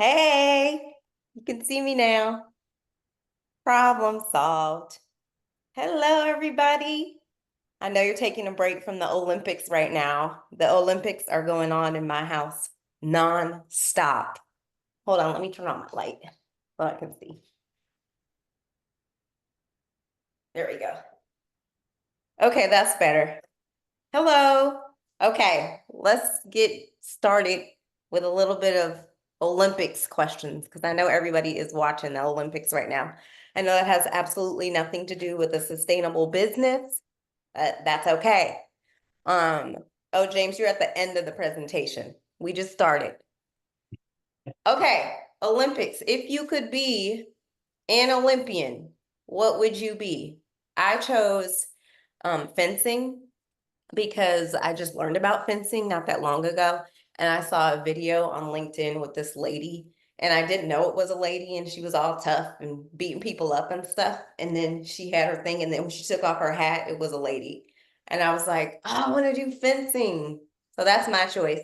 Hey, you can see me now. Problem solved. Hello, everybody. I know you're taking a break from the Olympics right now. The Olympics are going on in my house non-stop. Hold on, let me turn on my light so I can see. There we go. Okay, that's better. Hello. Okay, let's get started with a little bit of Olympics questions because I know everybody is watching the Olympics right now. I know it has absolutely nothing to do with a sustainable business. That's okay. Um, oh, James, you're at the end of the presentation. We just started. Okay, Olympics. If you could be an Olympian, what would you be? I chose fencing because I just learned about fencing not that long ago. And I saw a video on LinkedIn with this lady, and I didn't know it was a lady, and she was all tough and beating people up and stuff. And then she had her thing, and then when she took off her hat, it was a lady. And I was like, oh, I want to do fencing. So that's my choice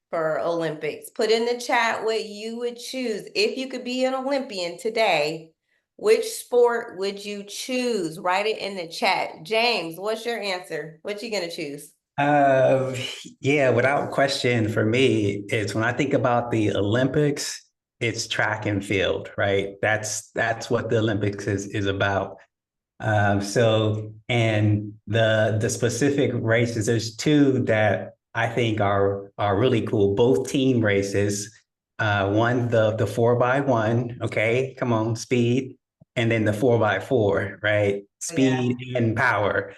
for Olympics. Put in the chat what you would choose. If you could be an Olympian today, which sport would you choose? Write it in the chat. James, what's your answer? What you gonna choose? Uh, yeah, without question for me, it's when I think about the Olympics, it's track and field, right? That's what the Olympics is about. And the specific races, there's two that I think are really cool, both team races. One, the 4x1, okay, come on, speed, and then the 4x4, right? Yeah. Speed and power.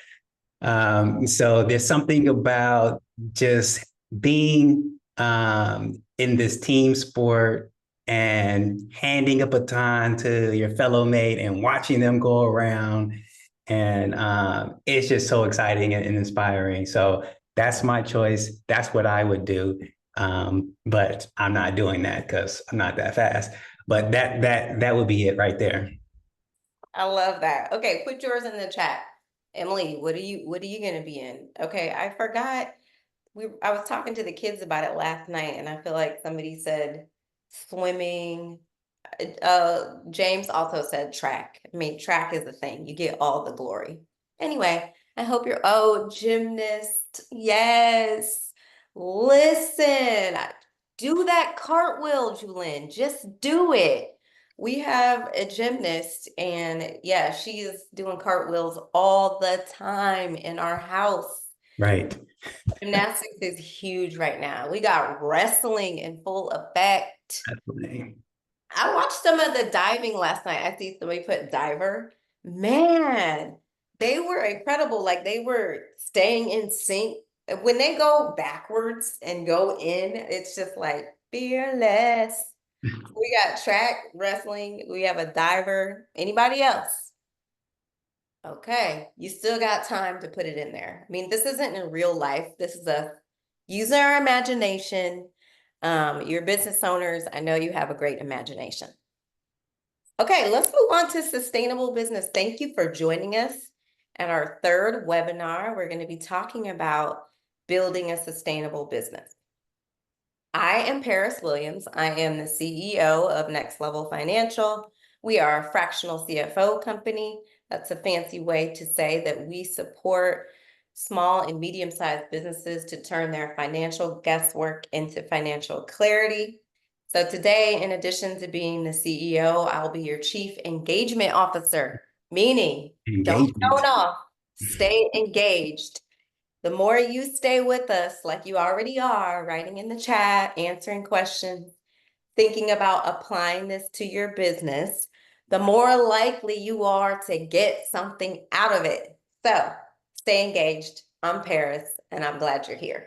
So there's something about just being in this team sport and handing a baton to your fellow mate and watching them go around. And it's just so exciting and inspiring. So that's my choice. That's what I would do. But I'm not doing that because I'm not that fast. But that would be it right there. I love that. Okay, put yours in the chat. Emily, what are you gonna be in? Okay, I forgot. I was talking to the kids about it last night, and I feel like somebody said swimming. James also said track. I mean, track is the thing. You get all the glory. Anyway, I hope you're, oh, gymnast. Yes. Listen, do that cartwheel, Julin. Just do it. We have a gymnast, and yeah, she is doing cartwheels all the time in our house. Right. Gymnastics is huge right now. We got wrestling in full effect. Definitely. I watched some of the diving last night. I see somebody put diver. Man, they were incredible. Like they were staying in sync. When they go backwards and go in, it's just like fearless. We got track, wrestling, we have a diver. Anybody else? Okay, you still got time to put it in there. I mean, this isn't in real life. This is a using our imagination. Your business owners, I know you have a great imagination. Okay, let's move on to sustainable business. Thank you for joining us at our third webinar. We're going to be talking about building a sustainable business. I am Paris Williams. I am the CEO of Next Level Financial. We are a fractional CFO company. That's a fancy way to say that we support small and medium-sized businesses to turn their financial guesswork into financial clarity. So today, in addition to being the CEO, I'll be your Chief Engagement Officer, meaning don't Engagement. zone off, stay engaged. The more you stay with us, like you already are, writing in the chat, answering questions, thinking about applying this to your business, the more likely you are to get something out of it. So stay engaged. I'm Paris, and I'm glad you're here.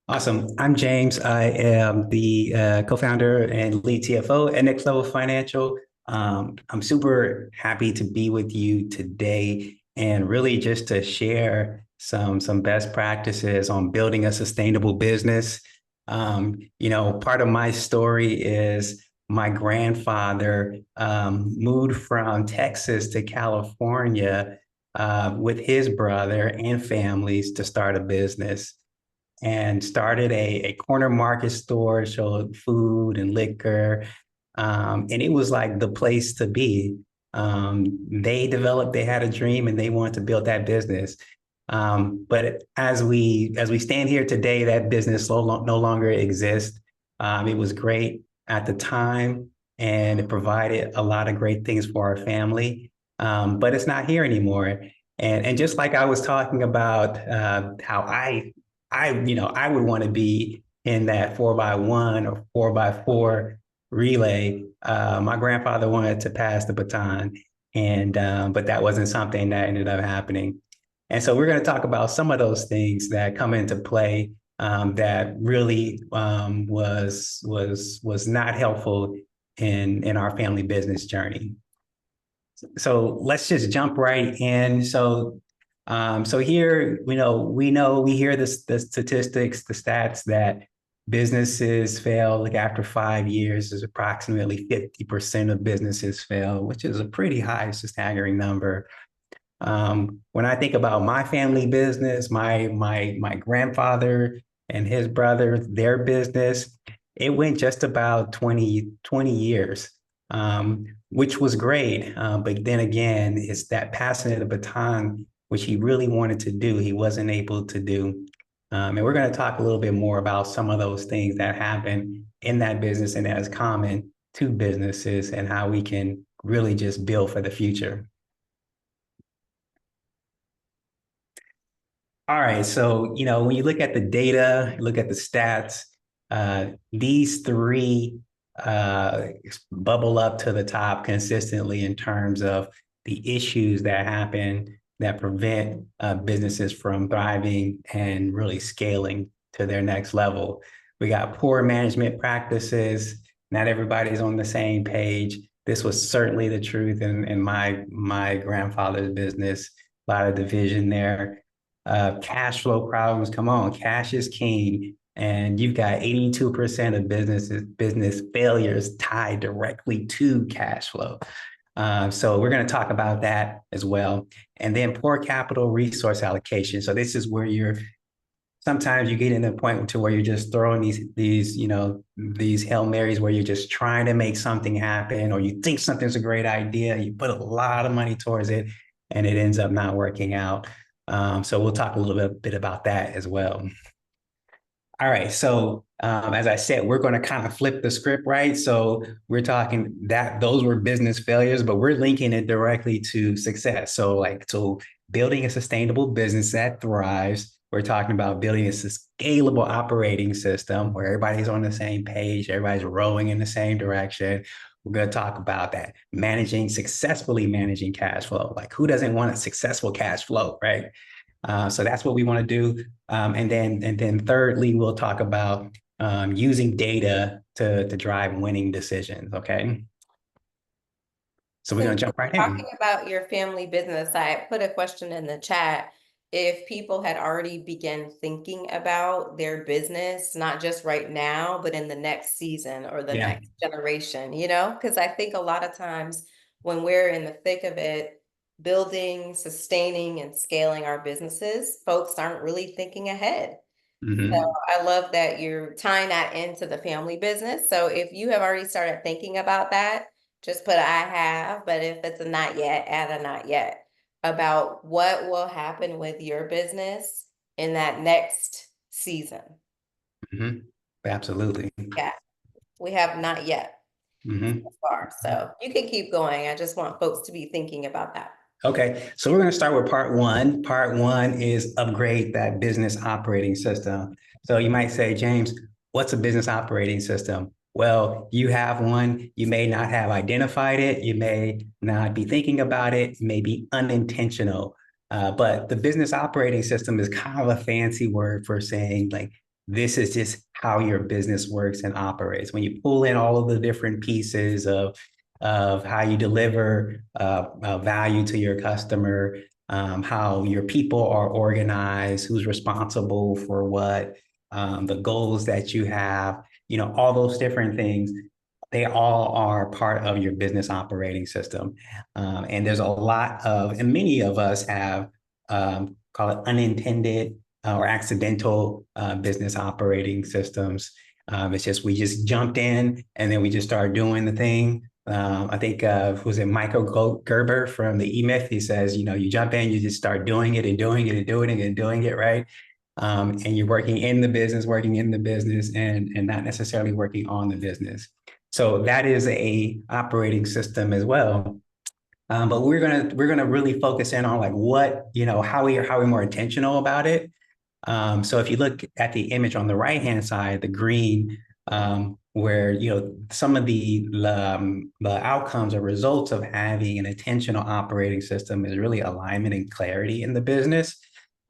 Awesome. I'm James. I am the co-founder and lead TFO at Next Level Financial. I'm super happy to be with you today and really just to share some best practices on building a sustainable business. Part of my story is my grandfather moved from Texas to California with his brother and families to start a business. and started a corner market store, showed food and liquor. And it was like the place to be. They had a dream and they wanted to build that business. But as we stand here today, that business no longer exists. It was great at the time, and it provided a lot of great things for our family. But it's not here anymore. And just like I was talking about how I would want to be in that 4x1 or 4x4 relay. My grandfather wanted to pass the baton, and but that wasn't something that ended up happening. And so we're going to talk about some of those things that come into play that really was not helpful in our family business journey. So let's just jump right in. So here, we hear the statistics, the stats that businesses fail like after 5 years is approximately 50% of businesses fail, which is a pretty high, staggering number. When I think about my family business, my grandfather and his brother, their business, it went just about 20 years, which was great. But then again, it's that passing of the baton, which he really wanted to do, he wasn't able to do. And we're going to talk a little bit more about some of those things that happen in that business and as common to businesses and how we can really just build for the future. All right. So, when you look at the data, look at the stats, these three bubble up to the top consistently in terms of the issues that happen that prevent businesses from thriving and really scaling to their next level. We got poor management practices. Not everybody's on the same page. This was certainly the truth in my grandfather's business. A lot of division there. Cash flow problems. Come on, cash is king. And you've got 82% of business failures tied directly to cash flow. So we're going to talk about that as well. And then poor capital resource allocation. So this is where sometimes you get in a point to where you're just throwing these Hail Marys where you're just trying to make something happen, or you think something's a great idea, you put a lot of money towards it, and it ends up not working out. So we'll talk a little bit about that as well. All right. So as I said, we're going to kind of flip the script, right? So we're talking that those were business failures, but we're linking it directly to success. So building a sustainable business that thrives. We're talking about building a scalable operating system where everybody's on the same page, everybody's rowing in the same direction. We're going to talk about that. Successfully managing cash flow. Like, who doesn't want a successful cash flow, right? So that's what we want to do. And then thirdly, we'll talk about using data to drive winning decisions. Okay. So we're going to jump right in. Talking about your family business, I put a question in the chat. If people had already begun thinking about their business, not just right now, but in the next season or the next generation, because I think a lot of times when we're in the thick of it, building, sustaining, and scaling our businesses, folks aren't really thinking ahead. Mm-hmm. So I love that you're tying that into the family business. So if you have already started thinking about that, just put I have, but if it's a not yet, add a not yet about what will happen with your business in that next season. Mm-hmm. Absolutely. Yeah, we have not yet Mm-hmm. so far. So you can keep going. I just want folks to be thinking about that. Okay, so we're going to start with part one. Part one is upgrade that business operating system. So you might say, James, what's a business operating system? Well, you have one. You may not have identified it. You may not be thinking about it. It may be unintentional. But the business operating system is kind of a fancy word for saying, like, this is just how your business works and operates. When you pull in all of the different pieces of how you deliver value to your customer, how your people are organized, who's responsible for what, the goals that you have, all those different things, they all are part of your business operating system. And there's a lot of, and many of us have, call it unintended or accidental business operating systems. It's just we just jumped in and then we just started doing the thing. I think was it Michael Gerber from the E-Myth? He says, you know, you jump in, you just start doing it and doing it and doing it and doing it, right? And you're working in the business, and not necessarily working on the business. So that is a operating system as well. But we're gonna really focus in on like what, you know, how we more intentional about it. So if you look at the image on the right-hand side, the green, where, you know, some of the outcomes or results of having an intentional operating system is really alignment and clarity in the business.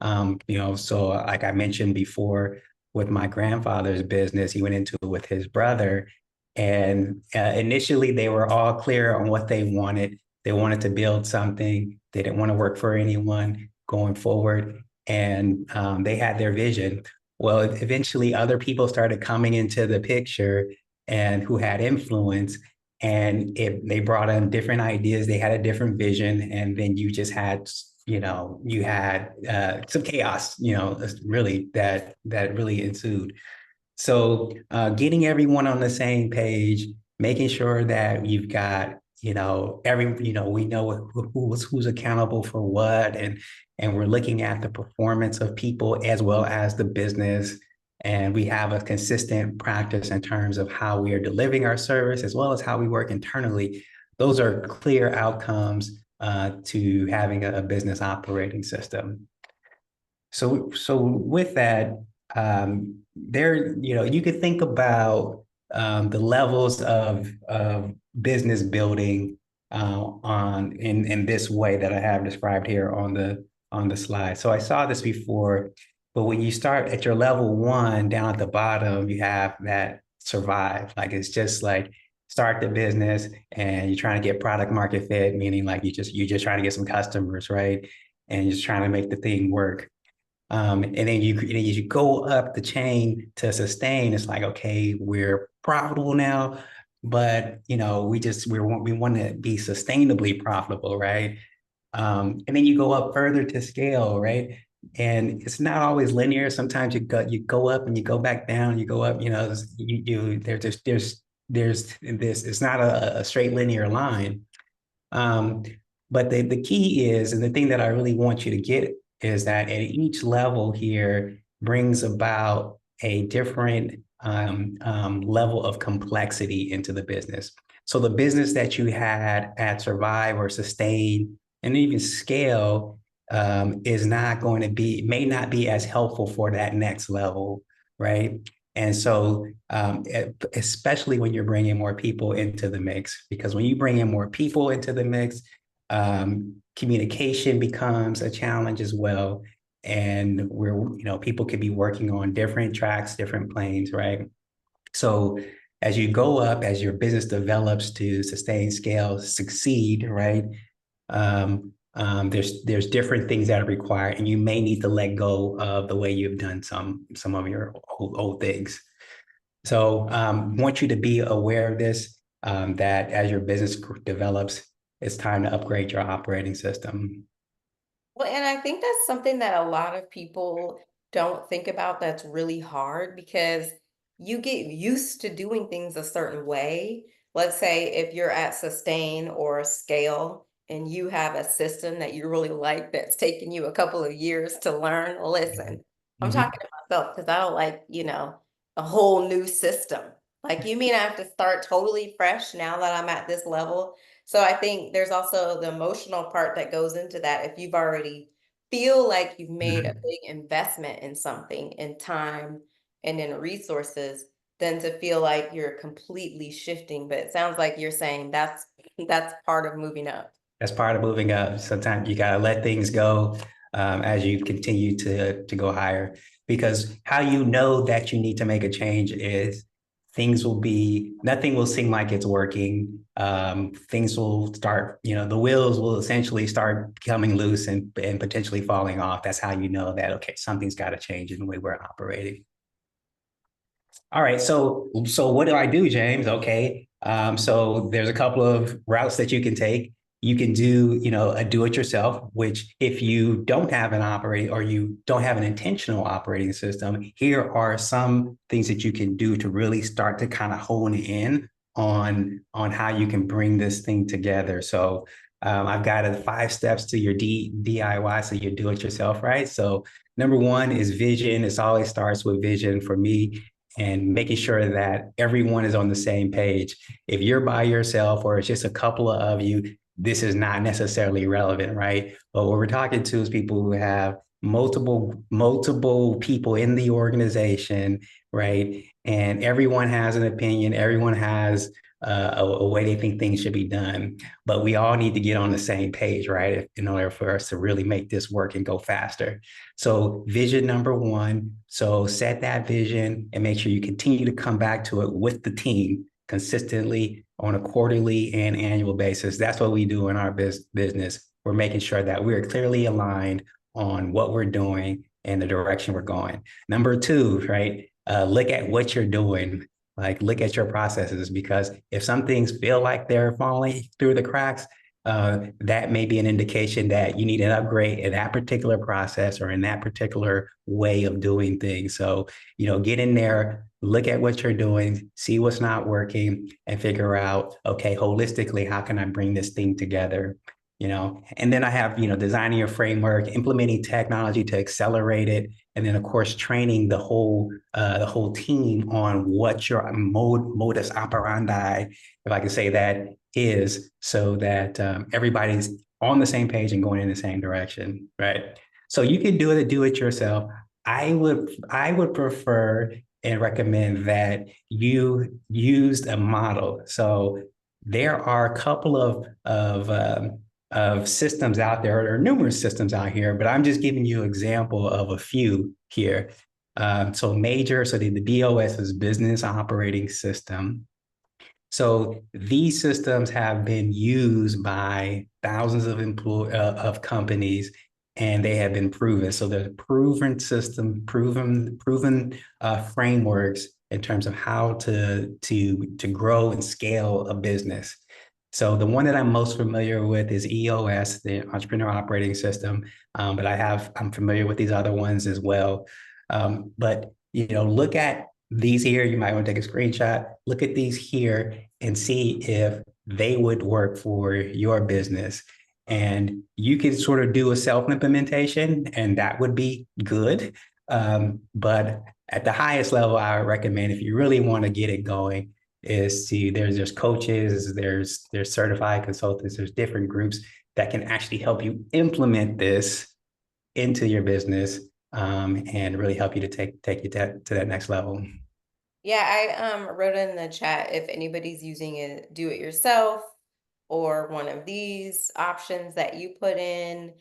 You know, so like I mentioned before, with my grandfather's business, he went into it with his brother, and initially they were all clear on what they wanted. They wanted to build something. They didn't want to work for anyone going forward, and they had their vision. Well, eventually, other people started coming into the picture, and who had influence, and they brought in different ideas. They had a different vision, and then you just had, you know, you had some chaos, you know, really that really ensued. So getting everyone on the same page, making sure that you've got, you know, you know, we know who's accountable for what, and we're looking at the performance of people as well as the business. And we have a consistent practice in terms of how we are delivering our service as well as how we work internally. Those are clear outcomes to having a business operating system. So with that, there, you know, you could think about the levels of business building in this way that I have described here on the slide. So I saw this before, but when you start at your level one down at the bottom, you have that survive. Like it's just like start the business and you're trying to get product market fit, meaning like you're just trying to get some customers, right? And you're just trying to make the thing work. And then you go up the chain to sustain. It's like, okay, we're profitable now, but you know, we want to be sustainably profitable, right? And then you go up further to scale, right? And it's not always linear. Sometimes you go up and you go back down. You go up, you know, there's this. It's not a straight linear line. Um, but the key is, and the thing that I really want you to get is that at each level here brings about a different level of complexity into the business. So the business that you had at Survive or Sustain and even Scale is not going to be, may not be as helpful for that next level, right? And so, especially when you're bringing more people into the mix, because when you bring in more people into the mix, communication becomes a challenge as well. And you know, people could be working on different tracks, different planes, right? So as you go up, as your business develops to sustain, scale, succeed, right? There's different things that are required, and you may need to let go of the way you've done some of your old things. So want you to be aware of this, that as your business develops, it's time to upgrade your operating system. Well, and I think that's something that a lot of people don't think about that's really hard because you get used to doing things a certain way. Let's say if you're at sustain or scale and you have a system that you really like that's taken you a couple of years to learn, listen, I'm Mhm. talking to myself because I don't like, a whole new system. Like, you mean I have to start totally fresh now that I'm at this level? So I think there's also the emotional part that goes into that. If you've already feel like you've made a Mhm. big investment in something, in time and in resources, than to feel like you're completely shifting. But it sounds like you're saying that's part of moving up. That's part of moving up. Sometimes you gotta let things go as you continue to go higher. Because how you know that you need to make a change is nothing will seem like it's working. Things will start, you know, the wheels will essentially start becoming loose and potentially falling off. That's how you know that, okay, something's got to change in the way we're operating. All right, so what do I do, James? Okay, so there's a couple of routes that you can take. You can do, a do-it-yourself, which if you don't have an operating or you don't have an intentional operating system, here are some things that you can do to really start to kind of hone in on how you can bring this thing together. So I've got 5 steps to your DIY, so you do it yourself, right? So number one is vision. It always starts with vision for me and making sure that everyone is on the same page. If you're by yourself or it's just a couple of you, this is not necessarily relevant, right? But what we're talking to is people who have multiple people in the organization, right? And everyone has an opinion. Everyone has a way they think things should be done. But we all need to get on the same page, right? In order for us to really make this work and go faster. So vision number one. So set that vision and make sure you continue to come back to it with the team consistently on a quarterly and annual basis. That's what we do in our business. We're making sure that we're clearly aligned on what we're doing and the direction we're going. Number two, right? Look at what you're doing. Like look at your processes, because if some things feel like they're falling through the cracks, that may be an indication that you need an upgrade in that particular process or in that particular way of doing things. So, get in there, look at what you're doing, see what's not working, and figure out, okay, holistically, how can I bring this thing together? And then I have, designing a framework, implementing technology to accelerate it, and then of course training the whole team on what your modus operandi, if I can say that, is, so that everybody's on the same page and going in the same direction, right? So you can do it yourself. I would prefer and recommend that you used a model. So there are a couple of systems out there, or numerous systems out here, but I'm just giving you an example of a few here. So the BOS is Business Operating System. So these systems have been used by thousands of companies, and they have been proven. So there's proven system, proven frameworks in terms of how to grow and scale a business. So the one that I'm most familiar with is EOS, the Entrepreneur Operating System, but I'm familiar with these other ones as well. But look at these here. You might want to take a screenshot. Look at these here and see if they would work for your business. And you could sort of do a self-implementation, and that would be good. But at the highest level, I would recommend, if you really want to get it going, there's coaches, there's certified consultants, there's different groups that can actually help you implement this into your business, and really help you to take you to that next level. Yeah, I wrote in the chat if anybody's using it, do it yourself or one of these options that you put in.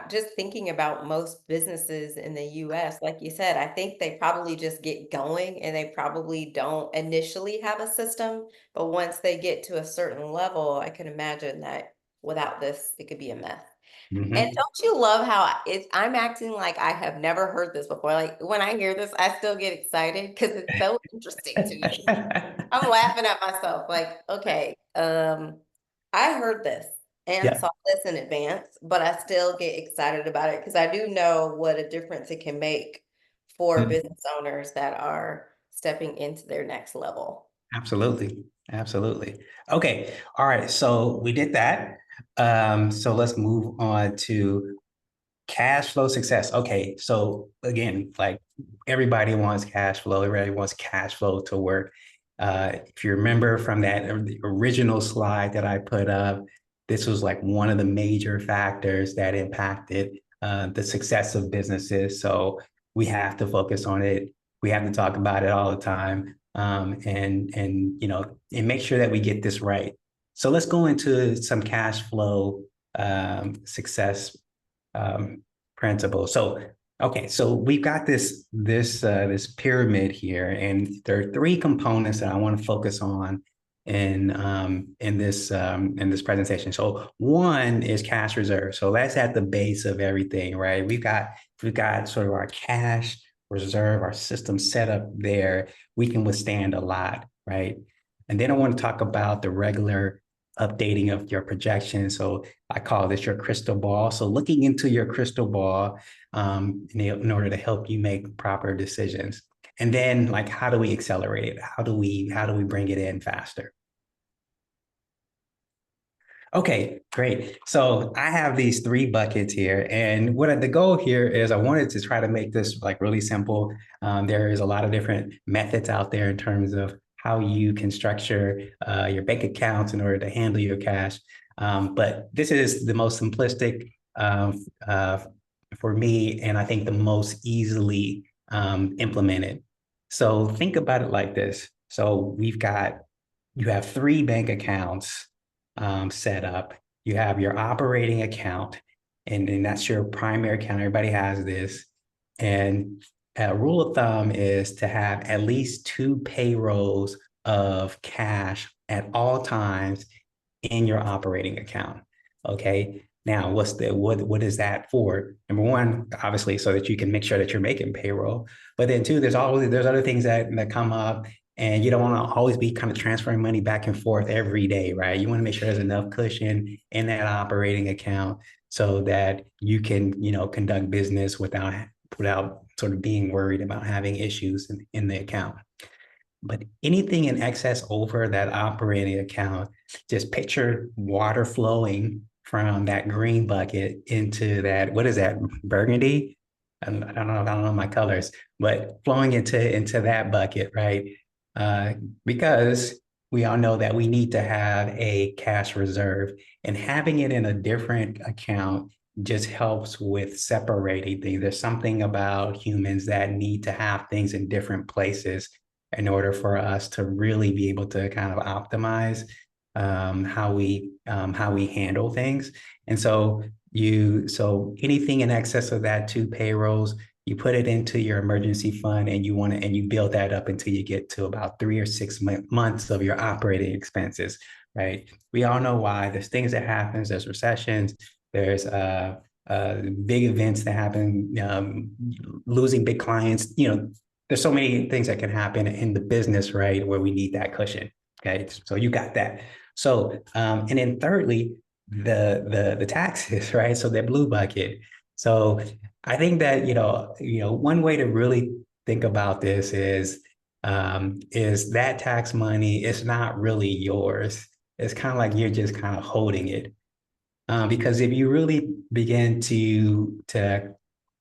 Just thinking about most businesses in the US, like you said, I think they probably just get going and they probably don't initially have a system, but once they get to a certain level, I can imagine that without this, it could be a mess. And Mhm. don't you love how I'm acting like I have never heard this before? Like when I hear this, I still get excited because it's so interesting to me. I'm laughing at myself, like, okay, I heard this and Yeah. saw this in advance, but I still get excited about it because I do know what a difference it can make for Mhm. business owners that are stepping into their next level. Absolutely. Absolutely. Okay. All right. So we did that. So let's move on to cash flow success. Okay. So again, like everybody wants cash flow. Everybody wants cash flow to work. If you remember from that original slide that I put up, this was like one of the major factors that impacted the success of businesses. So we have to focus on it. We have to talk about it all the time, and make sure that we get this right. So let's go into some cash flow success um, principle. So, okay, so we've got this pyramid here, and there are 3 components that I want to focus on in this presentation. So, one is cash reserve. So that's at the base of everything, right? We've got sort of our cash reserve, our system set up there. We can withstand a lot, right? And then I want to talk about the regular updating of your projections. So I call this your crystal ball. So looking into your crystal ball in order to help you make proper decisions. And then like, how do we accelerate it? How do we bring it in faster? Okay, great. So I have these three buckets here, and the goal here is I wanted to try to make this like really simple. There is a lot of different methods out there in terms of how you can structure your bank accounts in order to handle your cash. But this is the most simplistic for me, and I think the most easily implemented. So think about it like this. So you have three bank accounts set up. You have your operating account, and that's your primary account. Everybody has this. And a rule of thumb is to have at least two payrolls of cash at all times in your operating account. Okay. Now, what is that for? Number one, obviously, so that you can make sure that you're making payroll. But then two, there's other things that come up, and you don't want to always be kind of transferring money back and forth every day, right? You want to make sure there's enough cushion in that operating account so that you can, conduct business without sort of being worried about having issues in the account. But anything in excess over that operating account, just picture water flowing from that green bucket into that, what is that, burgundy? I don't know my colors, but flowing into that bucket, right? Uh, because we all know that we need to have a cash reserve, and having it in a different account just helps with separating things. There's something about humans that need to have things in different places in order for us to really be able to kind of optimize how we handle things. And so anything in excess of that two payrolls, you put it into your emergency fund, and you build that up until you get to about 3 or 6 months of your operating expenses, right? We all know why. There's things that happens. There's recessions. There's big events that happen. Losing big clients. There's so many things that can happen in the business, right, where we need that cushion. Okay, so you got that. So, and then thirdly, the taxes, right? So that blue bucket. So I think that one way to really think about this is that tax money is not really yours. It's kind of like you're just kind of holding it. Because if you really begin to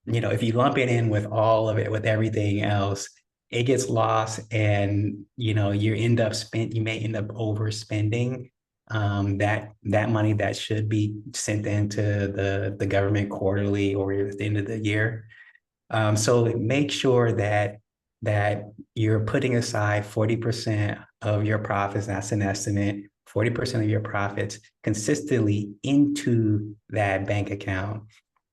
if you lump it in with all of it, with everything else, it gets lost, and you may end up overspending that money that should be sent into the government quarterly or at the end of the year. So make sure that you're putting aside 40% of your profits, that's an estimate, 40% of your profits consistently into that bank account,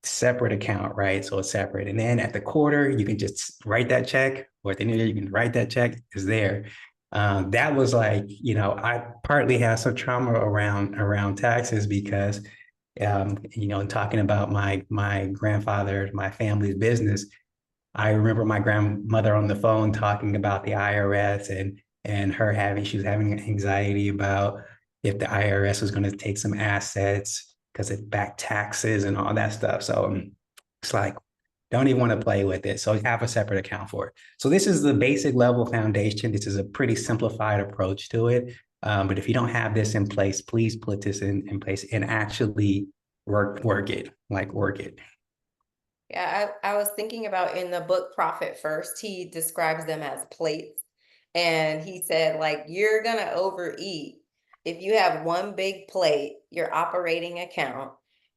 separate account, right? So it's separate. And then at the quarter, you can just write that check, or at the end of the year, you can write that check, it's there. That was like, I partly have some trauma around taxes because talking about my grandfather, my family's business, I remember my grandmother on the phone talking about the IRS, and she was having anxiety about if the IRS was going to take some assets because it back taxes and all that stuff. So it's like, don't even want to play with it. So have a separate account for it. So this is the basic level foundation. This is a pretty simplified approach to it. But if you don't have this in place, please put this in place and actually work it, like work it. Yeah, I was thinking about in the book Profit First, he describes them as plates. And he said, like, you're gonna overeat if you have one big plate, your operating account,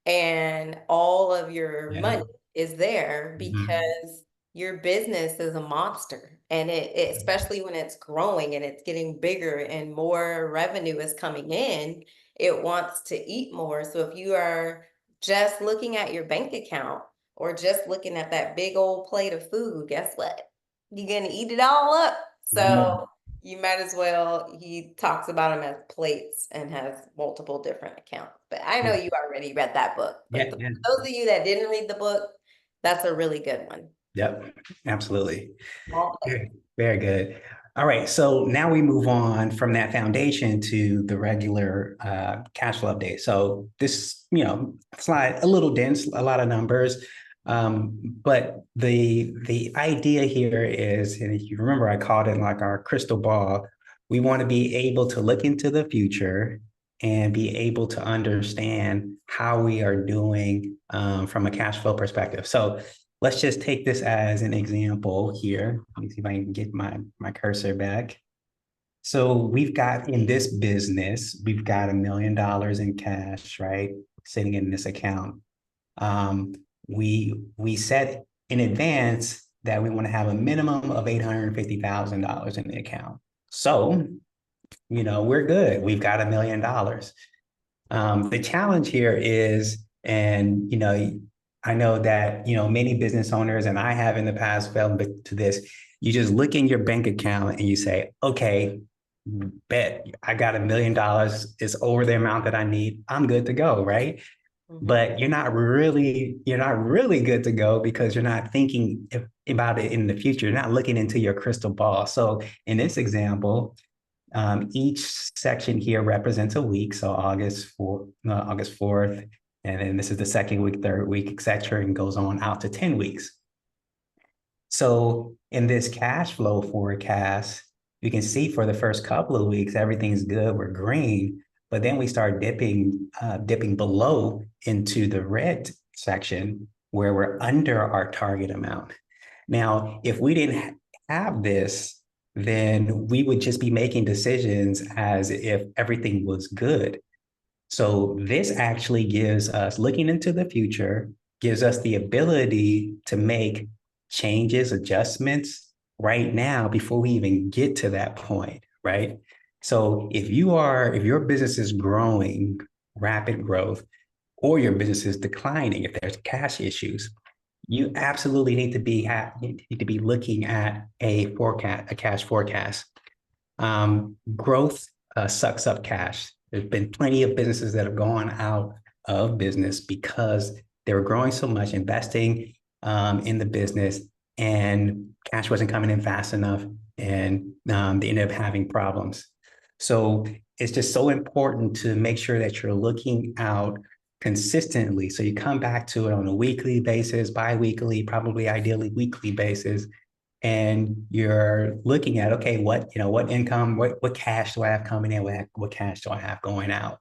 and all of your Yeah. money is there Mhm. because your business is a monster. And especially when it's growing and it's getting bigger and more revenue is coming in, it wants to eat more. So if you are just looking at your bank account, or just looking at that big old plate of food, guess what? You're gonna eat it all up. Yeah. So you might as well, he talks about them as plates and has multiple different accounts. But I know you already read that book. But Yeah. Yeah. those of you that didn't read the book, that's a really good one. Yep. Absolutely. Small plate. Very, very good. All right, so now we move on from that foundation to the regular cash flow update. So this, slide a little dense, a lot of numbers, but the idea here is, and if you remember, I called it like our crystal ball. We want to be able to look into the future and be able to understand how we are doing from a cash flow perspective. So let's just take this as an example here. Let me see if I can get my cursor back. So we've got in this business, we've got $1 million in cash, right? Sitting in this account. We set in advance that we want to have a minimum of $850,000 in the account. So, we're good. We've got $1 million. The challenge here is, and I know that many business owners, and I have in the past fell to this. You just look in your bank account and you say, "Okay, bet I got $1 million. It's over the amount that I need. I'm good to go," right? Mhm. But you're not really good to go because you're not thinking about it in the future. You're not looking into your crystal ball. So in this example, each section here represents a week. So August 4th, and then this is the second week, third week, et cetera, and goes on out to 10 weeks. So in this cash flow forecast, you can see for the first couple of weeks, everything's good, we're green, but then we start dipping below into the red section where we're under our target amount. Now, if we didn't have this, then we would just be making decisions as if everything was good. So this actually gives us, looking into the future, gives us the ability to make changes, adjustments right now before we even get to that point, right? So if your business is growing, rapid growth, or your business is declining, if there's cash issues, you absolutely need to be looking at a forecast, a cash forecast. Growth sucks up cash. There's been plenty of businesses that have gone out of business because they were growing so much, investing in the business, and cash wasn't coming in fast enough, and they ended up having problems. So it's just so important to make sure that you're looking out consistently. So you come back to it on a weekly basis, bi-weekly, probably ideally weekly basis, and you're looking at, okay, what income, what cash do I have coming in, what cash do I have going out.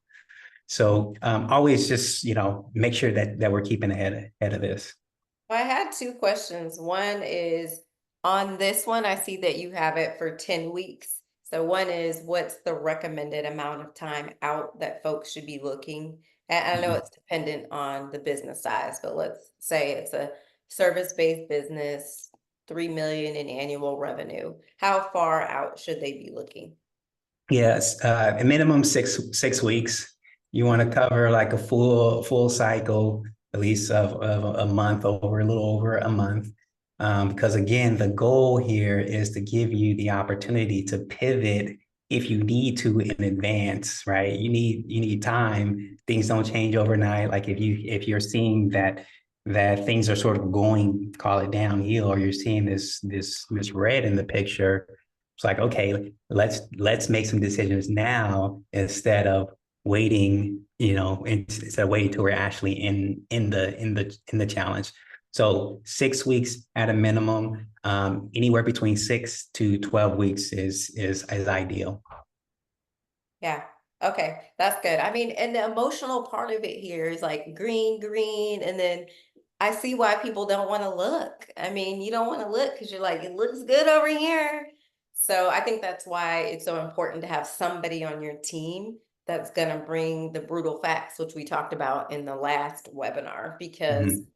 So always just make sure that we're keeping ahead of this. I had two questions. One is on this one, I see that you have it for 10 weeks. So one is what's the recommended amount of time out that folks should be looking? And I know Mhm. it's dependent on the business size, but let's say it's a service-based business, 3 million in annual revenue. How far out should they be looking? Yes, a minimum six weeks. You want to cover like a full cycle, at least of a month, over a little over a month. Because again, the goal here is to give you the opportunity to pivot if you need to in advance, right? You need time. Things don't change overnight. Like if you're seeing that things are sort of going, call it downhill, or you're seeing this red in the picture, it's like, okay, let's make some decisions now instead of waiting, instead of waiting till we're actually in the challenge. So 6 weeks at a minimum, anywhere between 6 to 12 weeks is ideal. Yeah. Okay. That's good. I mean, and the emotional part of it here is like green, green. And then I see why people don't want to look. I mean, you don't want to look because you're like, it looks good over here. So I think that's why it's so important to have somebody on your team that's going to bring the brutal facts, which we talked about in the last webinar, because, Mhm.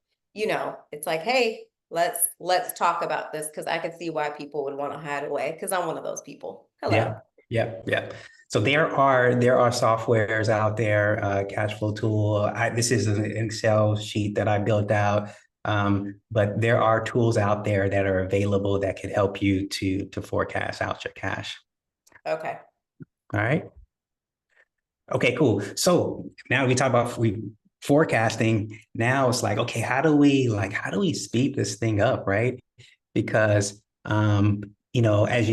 it's like, hey, let's talk about this because I can see why people would want to hide away because I'm one of those people. Hello. Yeah, yeah, yeah. So there are softwares out there, cash flow tool. This is an Excel sheet that I built out, but there are tools out there that are available that can help you to forecast out your cash. Okay. All right. Okay, cool. So now we talk about forecasting. Now it's like, okay, how do we speed this thing up, right? Because as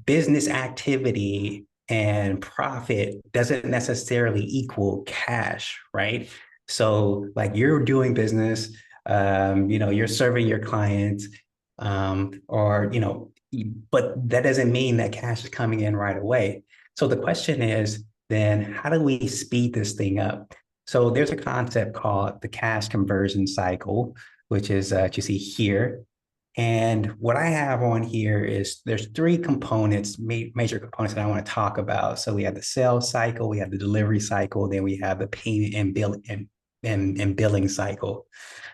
business activity and profit doesn't necessarily equal cash, right? So like you're doing business, you're serving your clients, or, but that doesn't mean that cash is coming in right away. So the question is then how do we speed this thing up? So there's a concept called the cash conversion cycle, which is you see here. And what I have on here is there's three components, major components that I want to talk about. So we have the sales cycle, we have the delivery cycle, then we have the payment and bill and billing cycle.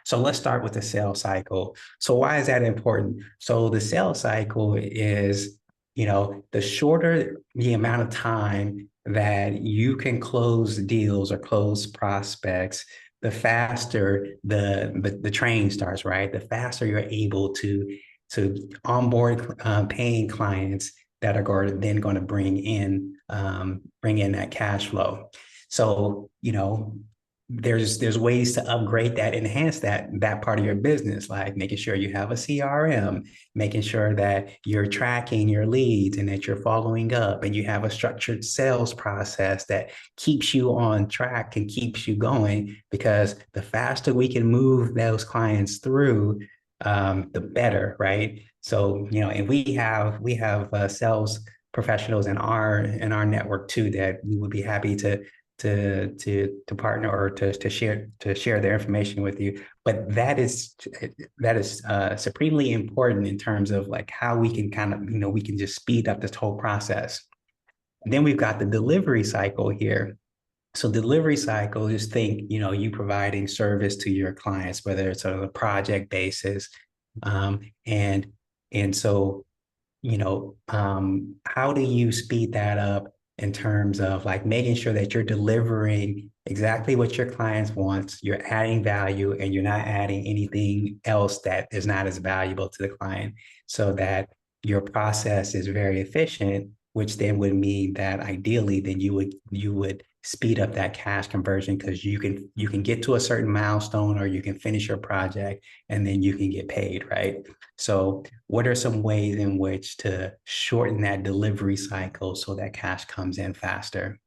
So let's start with the sales cycle. So why is that important? So the sales cycle is, the shorter the amount of time that you can close deals or close prospects, the faster the train starts, right? The faster you're able to onboard paying clients that are going to bring in that cash flow. So there's ways to upgrade that, enhance that part of your business, like making sure you have a CRM, making sure that you're tracking your leads and that you're following up, and you have a structured sales process that keeps you on track and keeps you going. Because the faster we can move those clients through, the better, right? So and we have sales professionals in our network too that we would be happy to partner or to share their information with you. But that is supremely important in terms of like how we can kind of we can just speed up this whole process. And then we've got the delivery cycle here. So delivery cycle is think you providing service to your clients, whether it's on a project basis, um, and and so how do you speed that up in terms of like making sure that you're delivering exactly what your clients want, you're adding value, and you're not adding anything else that is not as valuable to the client, so that your process is very efficient, which then would mean that ideally then you would speed up that cash conversion because you can get to a certain milestone or you can finish your project and then you can get paid, right? So what are some ways in which to shorten that delivery cycle so that cash comes in faster?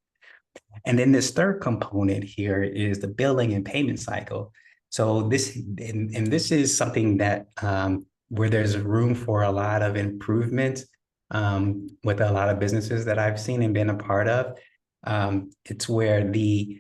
And then this third component here is the billing and payment cycle. So this is something that where there's room for a lot of improvement with a lot of businesses that I've seen and been a part of. It's where the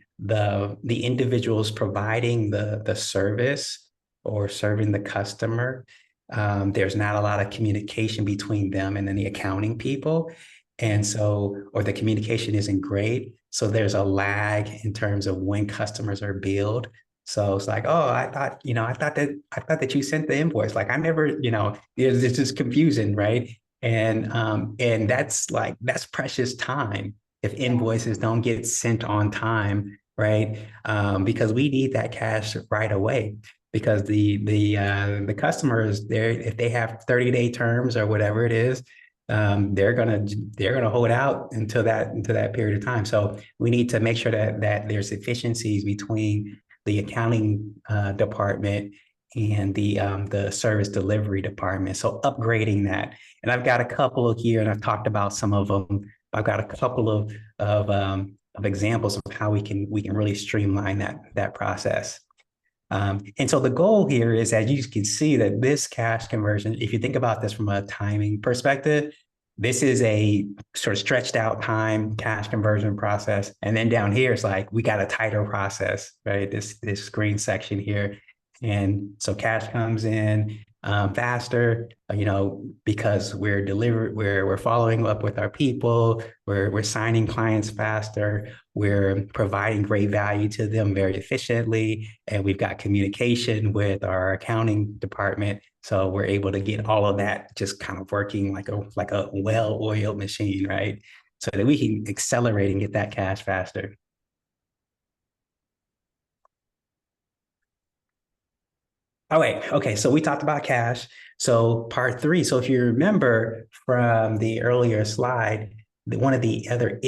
individuals providing the service or serving the customer, there's not a lot of communication between them and then the accounting people. And so, or the communication isn't great. So there's a lag in terms of when customers are billed. So it's like, oh, I thought that you sent the invoice. Like I never, there's just confusion, right? And that's precious time if invoices don't get sent on time, right? Because we need that cash right away. Because the customers there, if they have 30-day terms or whatever it is, they're gonna hold out until that period of time. So we need to make sure that there's efficiencies between the accounting department and the service delivery department. So upgrading that, and I've got a couple of here, and I've talked about some of them. I've got a couple of examples of how we can really streamline that process. And so the goal here is, as you can see, that this cash conversion, if you think about this from a timing perspective, this is a sort of stretched out time cash conversion process. And then down here, it's like we got a tighter process, right? This green section here. And so cash comes in faster, because we're following up with our people, we're signing clients faster, we're providing great value to them very efficiently, and we've got communication with our accounting department. So we're able to get all of that just kind of working like a well-oiled machine, right? So that we can accelerate and get that cash faster. Oh, wait. Okay. So we talked about cash. So part three. So if you remember from the earlier slide, one of the other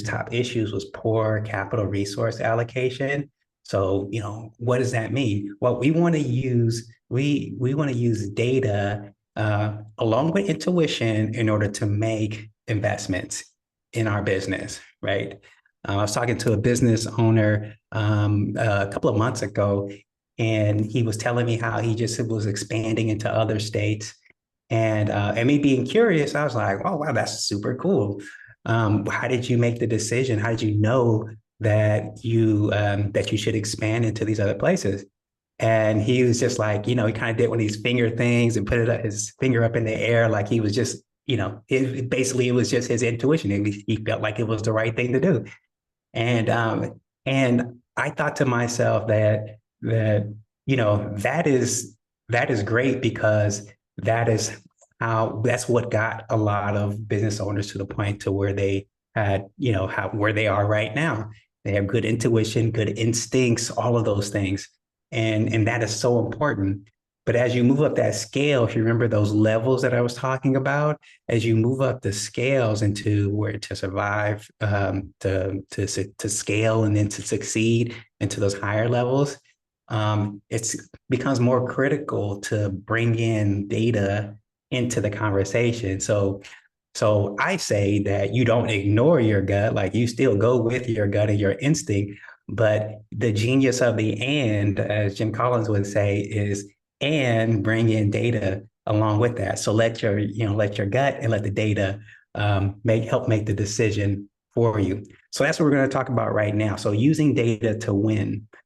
top issues was poor capital resource allocation. So, what does that mean? Well, we want to use data along with intuition in order to make investments in our business, right? I was talking to a business owner a couple of months ago, and he was telling me how he just was expanding into other states. And me being curious, I was like, "Oh wow, that's super cool. How did you make the decision? How did you know that you should expand into these other places?" And he was just like, he kind of did one of these finger things and put his finger up in the air, like he was just, basically it was just his intuition. He felt like it was the right thing to do. And I thought to myself that that is great because that's what got a lot of business owners to the point to where they had, where they are right now. They have good intuition, good instincts, all of those things. And that is so important. But as you move up that scale, if you remember those levels that I was talking about, as you move up the scales into where to survive, to scale, and then to succeed into those higher levels, it becomes more critical to bring in data into the conversation. So I say that you don't ignore your gut, like you still go with your gut and your instinct, but the genius of the and, as Jim Collins would say, is and bring in data along with that. So let your gut and let the data help make the decision for you. So that's what we're going to talk about right now. So using data to win. I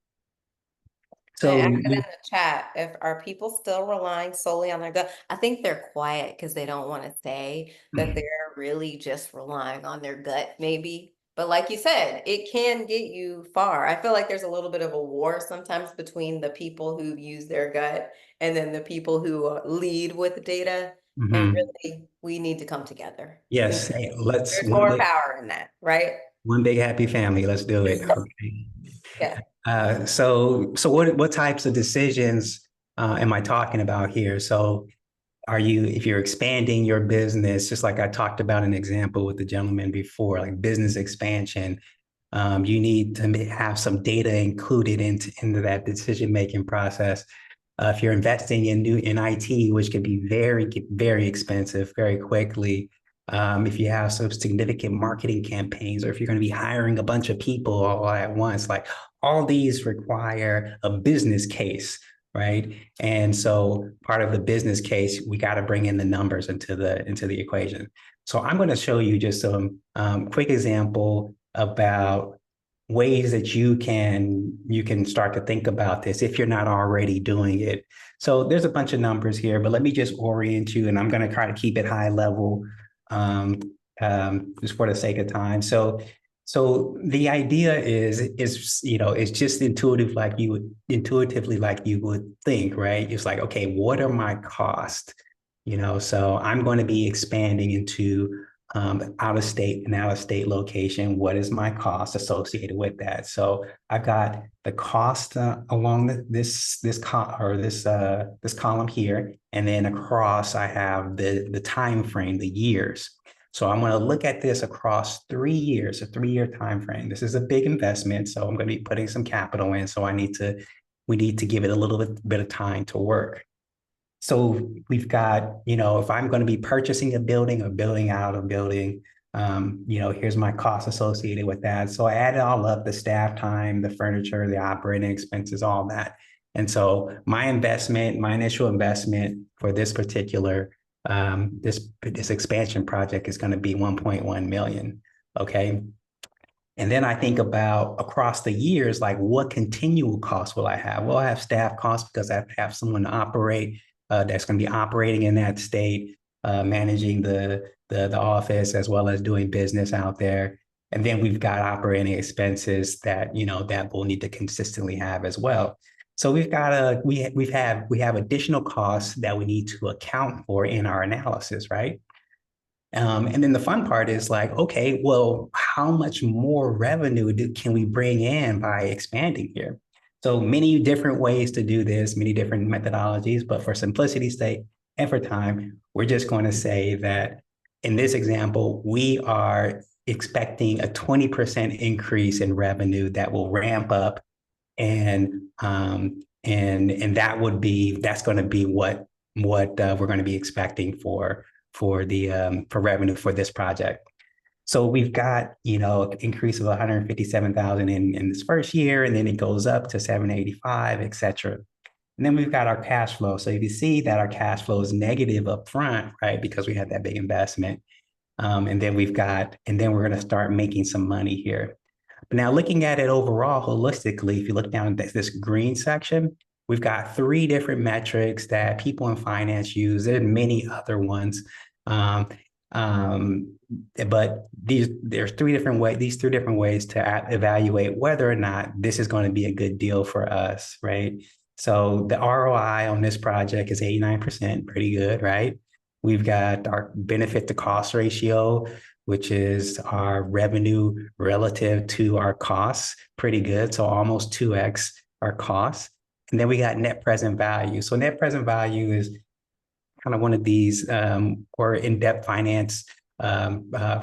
So asked it in the chat, if are people still relying solely on their gut? I think they're quiet because they don't want to say that they're really just relying on their gut, maybe. But like you said, it can get you far. I feel like there's a little bit of a war sometimes between the people who use their gut and then the people who lead with data. And mhm. really, we need to come together. Yes, hey, let's There's more power in that, right? one big happy family. Let's do it. Okay. Yeah. So what types of decisions am I talking about here? So if you're expanding your business, just like I talked about an example with the gentleman before, like business expansion, you need to have some data included into that decision making process. If you're investing in IT, which can be very expensive very quickly, if you have some significant marketing campaigns, or if you're going to be hiring a bunch of people all at once, like all these require a business case, right? And so part of the business case, we got to bring in the numbers into the equation. So I'm going to show you just some quick example about ways that you can start to think about this if you're not already doing it. So there's a bunch of numbers here, but let me just orient you, and I'm going to try to keep it high level, um, just for the sake of time. So the idea is just intuitively like you would think, right? It's like, okay, what are my costs? So I'm going to be expanding into out of state and out of state location. What is my cost associated with that? So I've got the cost along this column here, and then across I have the time frame, the years. So I'm going to look at this across 3 years, a 3-year time frame. This is a big investment, so I'm going to be putting some capital in. So we need to give it a little bit of time to work. So we've got, if I'm going to be purchasing a building or building out a building, here's my cost associated with that. So I add it all up, the staff time, the furniture, the operating expenses, all that. And so my initial investment for this particular, this expansion project is going to be 1.1 million. Okay. And then I think about across the years, like what continual costs will I have? Well, I have staff costs because I have to have someone to operate that's going to be operating in that state, managing the office as well as doing business out there. And then we've got operating expenses that that we'll need to consistently have as well. So we have additional costs that we need to account for in our analysis, right? And then the fun part is like, okay, well, how much more revenue can we bring in by expanding here? So many different ways to do this, many different methodologies, but for simplicity's sake and for time, we're just going to say that in this example, we are expecting a 20% increase in revenue that will ramp up, and that's going to be what what we're going to be expecting for revenue for this project. So we've got, increase of 157,000 in this first year, and then it goes up to 785, et cetera. And then we've got our cash flow. So if you see that our cash flow is negative up front, right, because we had that big investment. And then we're going to start making some money here. But now looking at it overall, holistically, if you look down at this green section, we've got three different metrics that people in finance use. There are many other ones. Um, but there's these three different ways to evaluate whether or not this is going to be a good deal for us, right? So the ROI on this project is 89%, pretty good, right? We've got our benefit to cost ratio, which is our revenue relative to our costs, pretty good. So almost 2x our costs. And then we got net present value. So net present value is kind of one of these or in-depth finance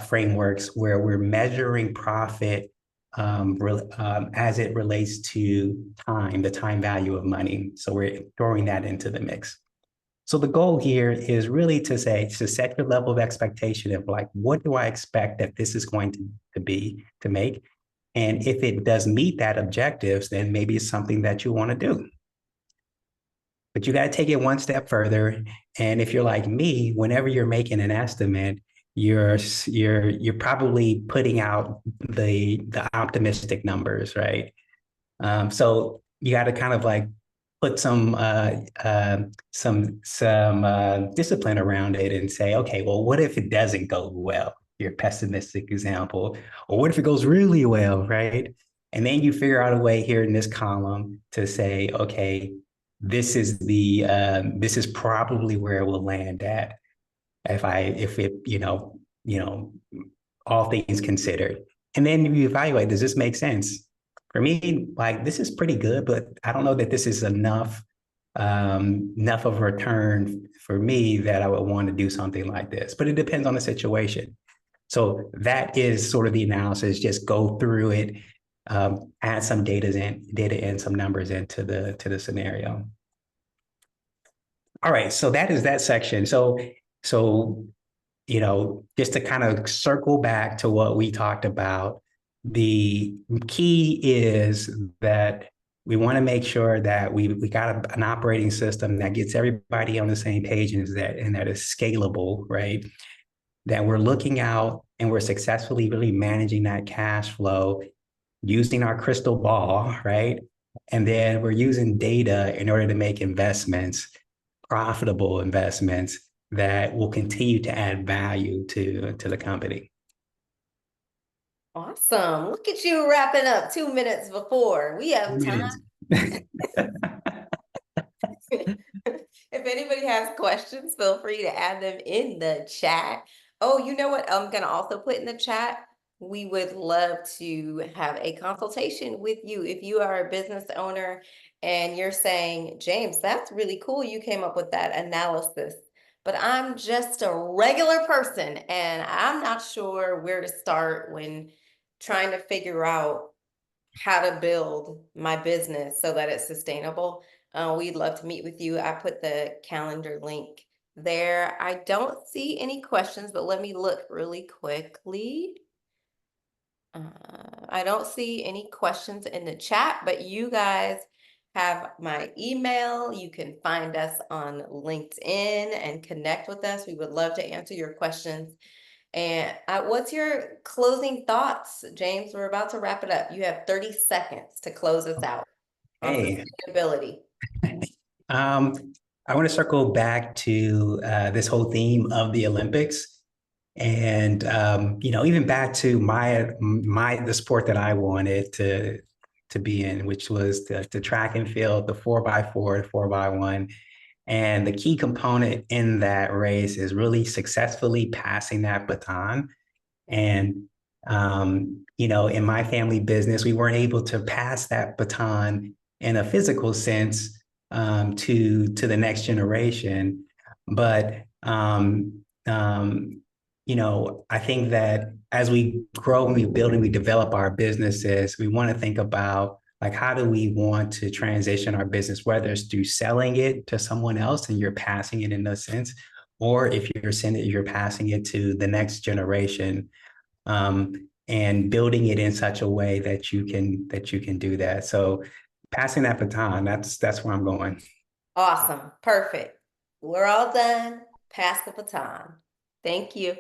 frameworks where we're measuring profit as it relates to time, the time value of money. So we're throwing that into the mix. So the goal here is really to set your level of expectation of like, what do I expect that this is going to make? And if it does meet that objectives, then maybe it's something that you want to do. But you got to take it one step further. And if you're like me, whenever you're making an estimate, you're probably putting out the optimistic numbers, right? So you got to kind of like put some discipline around it and say, okay, well, what if it doesn't go well? Your pessimistic example, or what if it goes really well, right? And then you figure out a way here in this column to say, okay, this is probably where it will land at if it all things considered. And then you evaluate, does this make sense? For me, like this is pretty good, but I don't know that this is enough of a return for me that I would want to do something like this. But it depends on the situation. So that is sort of the analysis. Just go through it, add some data in, some numbers into the scenario. All right, so that is that section. So just to kind of circle back to what we talked about, the key is that we want to make sure that we got an operating system that gets everybody on the same page and that is scalable, right? That we're looking out and we're successfully really managing that cash flow using our crystal ball, right? And then we're using data in order to make investments, profitable investments that will continue to add value to the company. Awesome. Look at you wrapping up 2 minutes before. We have time. If anybody has questions, feel free to add them in the chat. Oh, you know what? I'm going to also put in the chat. We would love to have a consultation with you. If you are a business owner and you're saying, James, that's really cool. You came up with that analysis, but I'm just a regular person and I'm not sure where to start when trying to figure out how to build my business so that it's sustainable. We'd love to meet with you. I put the calendar link there. I don't see any questions, but let me look really quickly. I don't see any questions in the chat, but you guys have my email. You can find us on LinkedIn and connect with us. We would love to answer your questions. And what's your closing thoughts, James? We're about to wrap it up. You have 30 seconds to close us out on sustainability. I want to circle back to this whole theme of the Olympics. And even back to the sport that I wanted to be in, which was the track and field, the 4x4, the 4x1. And the key component in that race is really successfully passing that baton. And in my family business, we weren't able to pass that baton in a physical sense to the next generation. But I think that as we grow and we build and we develop our businesses, we want to think about Like, how do we want to transition our business, whether it's through selling it to someone else and you're passing it in a sense, or if you're sending it, you're passing it to the next generation, and building it in such a way that you can do that. So passing that baton, that's where I'm going. Awesome. Perfect. We're all done. Pass the baton. Thank you.